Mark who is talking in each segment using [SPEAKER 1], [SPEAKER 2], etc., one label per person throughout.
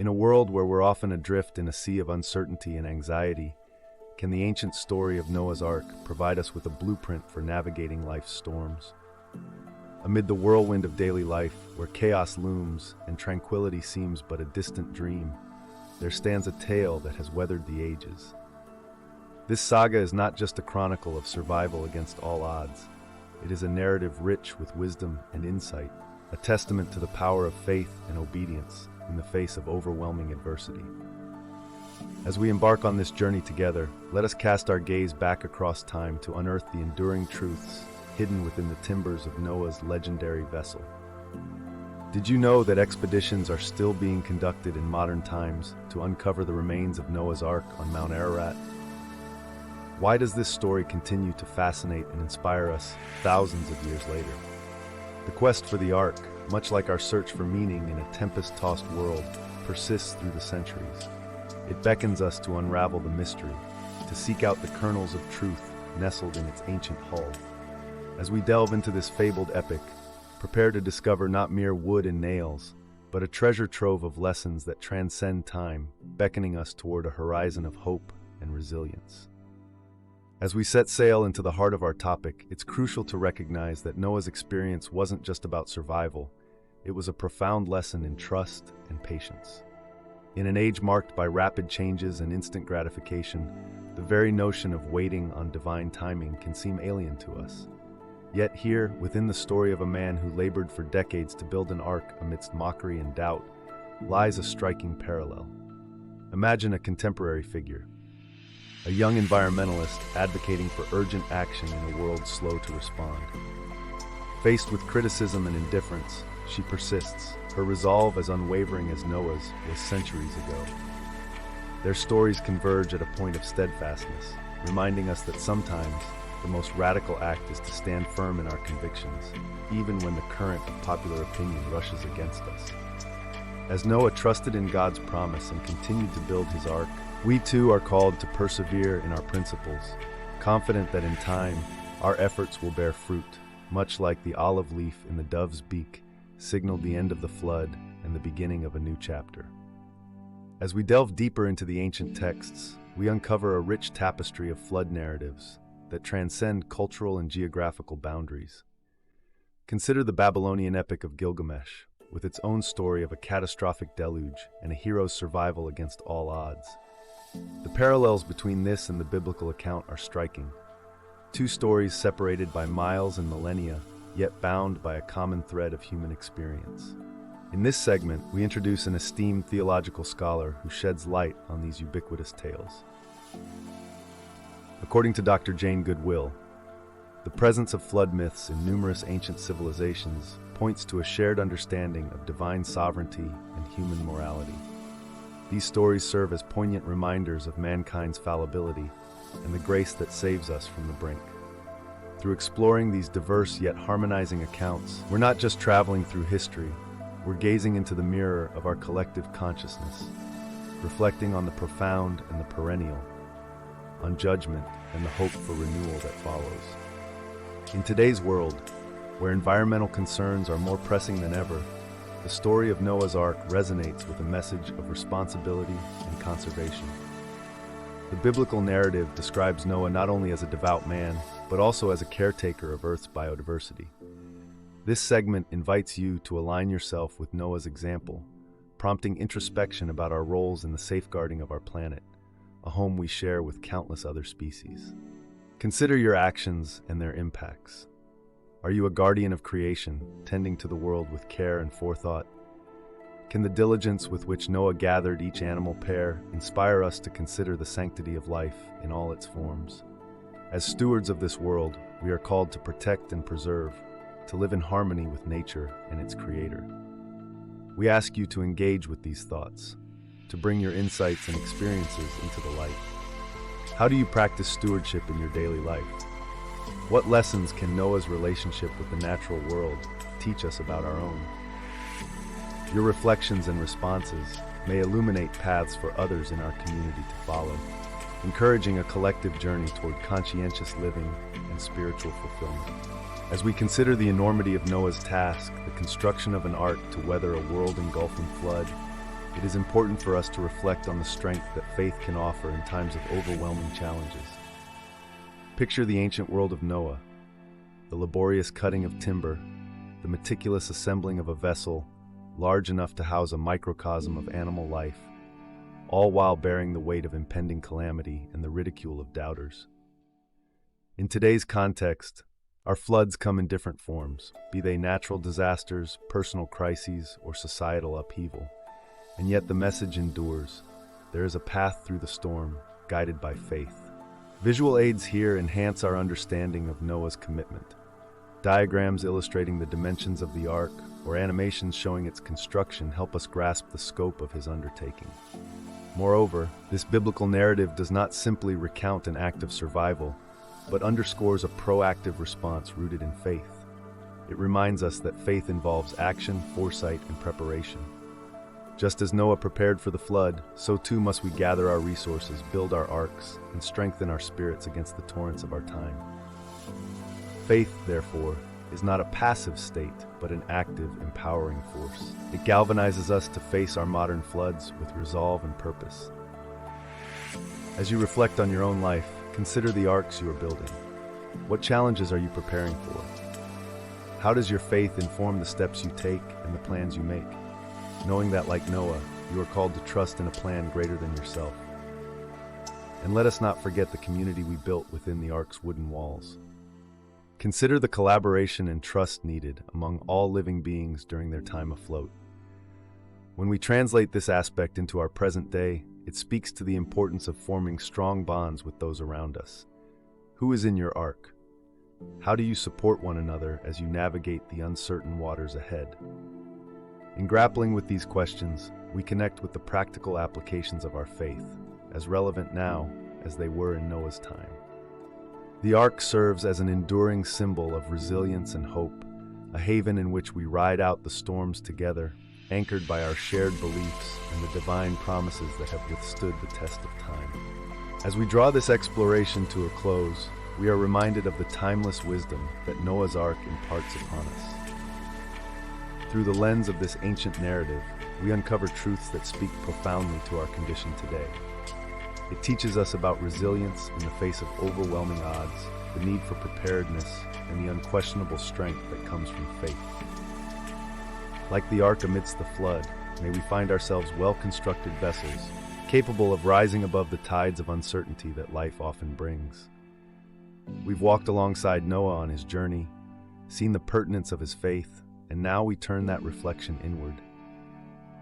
[SPEAKER 1] In a world where we're often adrift in a sea of uncertainty and anxiety, can the ancient story of Noah's Ark provide us with a blueprint for navigating life's storms? Amid the whirlwind of daily life, where chaos looms and tranquility seems but a distant dream, there stands a tale that has weathered the ages. This saga is not just a chronicle of survival against all odds. It is a narrative rich with wisdom and insight, a testament to the power of faith and obedience in the face of overwhelming adversity. As we embark on this journey together, let us cast our gaze back across time to unearth the enduring truths hidden within the timbers of Noah's legendary vessel. Did you know that expeditions are still being conducted in modern times to uncover the remains of Noah's Ark on Mount Ararat? Why does this story continue to fascinate and inspire us thousands of years later? The quest for the Ark, much like our search for meaning in a tempest-tossed world, persists through the centuries. It beckons us to unravel the mystery, to seek out the kernels of truth nestled in its ancient hull. As we delve into this fabled epic, prepare to discover not mere wood and nails, but a treasure trove of lessons that transcend time, beckoning us toward a horizon of hope and resilience. As we set sail into the heart of our topic, it's crucial to recognize that Noah's experience wasn't just about survival. It was a profound lesson in trust and patience. In an age marked by rapid changes and instant gratification, the very notion of waiting on divine timing can seem alien to us. Yet here, within the story of a man who labored for decades to build an ark amidst mockery and doubt, lies a striking parallel. Imagine a contemporary figure, a young environmentalist advocating for urgent action in a world slow to respond. Faced with criticism and indifference, she persists, her resolve as unwavering as Noah's was centuries ago. Their stories converge at a point of steadfastness, reminding us that sometimes the most radical act is to stand firm in our convictions, even when the current of popular opinion rushes against us. As Noah trusted in God's promise and continued to build his ark, we too are called to persevere in our principles, confident that in time, our efforts will bear fruit, much like the olive leaf in the dove's beak signaled the end of the flood and the beginning of a new chapter. As we delve deeper into the ancient texts, we uncover a rich tapestry of flood narratives that transcend cultural and geographical boundaries. Consider the Babylonian epic of Gilgamesh, with its own story of a catastrophic deluge and a hero's survival against all odds. The parallels between this and the biblical account are striking. Two stories separated by miles and millennia, yet bound by a common thread of human experience. In this segment, we introduce an esteemed theological scholar who sheds light on these ubiquitous tales. According to Dr. Jane Goodwill, the presence of flood myths in numerous ancient civilizations points to a shared understanding of divine sovereignty and human morality. These stories serve as poignant reminders of mankind's fallibility and the grace that saves us from the brink. Through exploring these diverse yet harmonizing accounts, we're not just traveling through history, we're gazing into the mirror of our collective consciousness, reflecting on the profound and the perennial, on judgment and the hope for renewal that follows. In today's world, where environmental concerns are more pressing than ever, the story of Noah's Ark resonates with a message of responsibility and conservation. The biblical narrative describes Noah not only as a devout man, but also as a caretaker of Earth's biodiversity. This segment invites you to align yourself with Noah's example, prompting introspection about our roles in the safeguarding of our planet, a home we share with countless other species. Consider your actions and their impacts. Are you a guardian of creation, tending to the world with care and forethought? Can the diligence with which Noah gathered each animal pair inspire us to consider the sanctity of life in all its forms? As stewards of this world, we are called to protect and preserve, to live in harmony with nature and its creator. We ask you to engage with these thoughts, to bring your insights and experiences into the light. How do you practice stewardship in your daily life? What lessons can Noah's relationship with the natural world teach us about our own? Your reflections and responses may illuminate paths for others in our community to follow, encouraging a collective journey toward conscientious living and spiritual fulfillment. As we consider the enormity of Noah's task, the construction of an ark to weather a world-engulfing flood, it is important for us to reflect on the strength that faith can offer in times of overwhelming challenges. Picture the ancient world of Noah, the laborious cutting of timber, the meticulous assembling of a vessel large enough to house a microcosm of animal life, all while bearing the weight of impending calamity and the ridicule of doubters. In today's context, our floods come in different forms, be they natural disasters, personal crises, or societal upheaval. And yet the message endures. There is a path through the storm, guided by faith. Visual aids here enhance our understanding of Noah's commitment. Diagrams illustrating the dimensions of the ark, or animations showing its construction, help us grasp the scope of his undertaking. Moreover, this biblical narrative does not simply recount an act of survival, but underscores a proactive response rooted in faith. It reminds us that faith involves action, foresight, and preparation. Just as Noah prepared for the flood, so too must we gather our resources, build our arks, and strengthen our spirits against the torrents of our time. Faith, therefore, is not a passive state, but an active, empowering force. It galvanizes us to face our modern floods with resolve and purpose. As you reflect on your own life, consider the arks you are building. What challenges are you preparing for? How does your faith inform the steps you take and the plans you make? Knowing that, like Noah, you are called to trust in a plan greater than yourself. And let us not forget the community we built within the ark's wooden walls. Consider the collaboration and trust needed among all living beings during their time afloat. When we translate this aspect into our present day, it speaks to the importance of forming strong bonds with those around us. Who is in your ark? How do you support one another as you navigate the uncertain waters ahead? In grappling with these questions, we connect with the practical applications of our faith, as relevant now as they were in Noah's time. The ark serves as an enduring symbol of resilience and hope, a haven in which we ride out the storms together, anchored by our shared beliefs and the divine promises that have withstood the test of time. As we draw this exploration to a close, we are reminded of the timeless wisdom that Noah's Ark imparts upon us. Through the lens of this ancient narrative, we uncover truths that speak profoundly to our condition today. It teaches us about resilience in the face of overwhelming odds, the need for preparedness, and the unquestionable strength that comes from faith. Like the ark amidst the flood, may we find ourselves well-constructed vessels, capable of rising above the tides of uncertainty that life often brings. We've walked alongside Noah on his journey, seen the pertinence of his faith, and now we turn that reflection inward.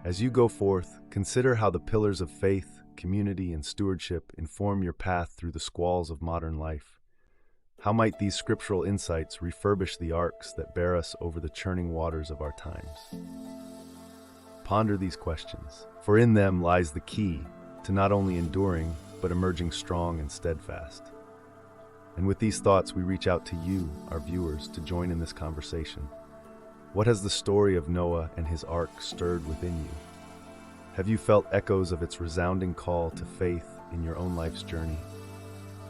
[SPEAKER 1] As you go forth, consider how the pillars of faith, community, and stewardship inform your path through the squalls of modern life. How might these scriptural insights refurbish the arks that bear us over the churning waters of our times? Ponder these questions, for in them lies the key to not only enduring, but emerging strong and steadfast. And with these thoughts, we reach out to you, our viewers, to join in this conversation. What has the story of Noah and his ark stirred within you? Have you felt echoes of its resounding call to faith in your own life's journey?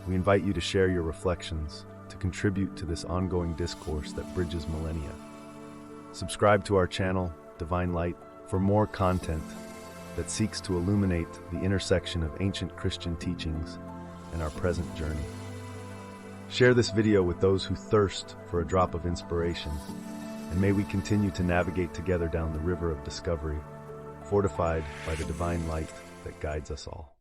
[SPEAKER 1] We invite you to share your reflections, to contribute to this ongoing discourse that bridges millennia. Subscribe to our channel, Divine Light, for more content that seeks to illuminate the intersection of ancient Christian teachings and our present journey. Share this video with those who thirst for a drop of inspiration, and may we continue to navigate together down the river of discovery, fortified by the divine light that guides us all.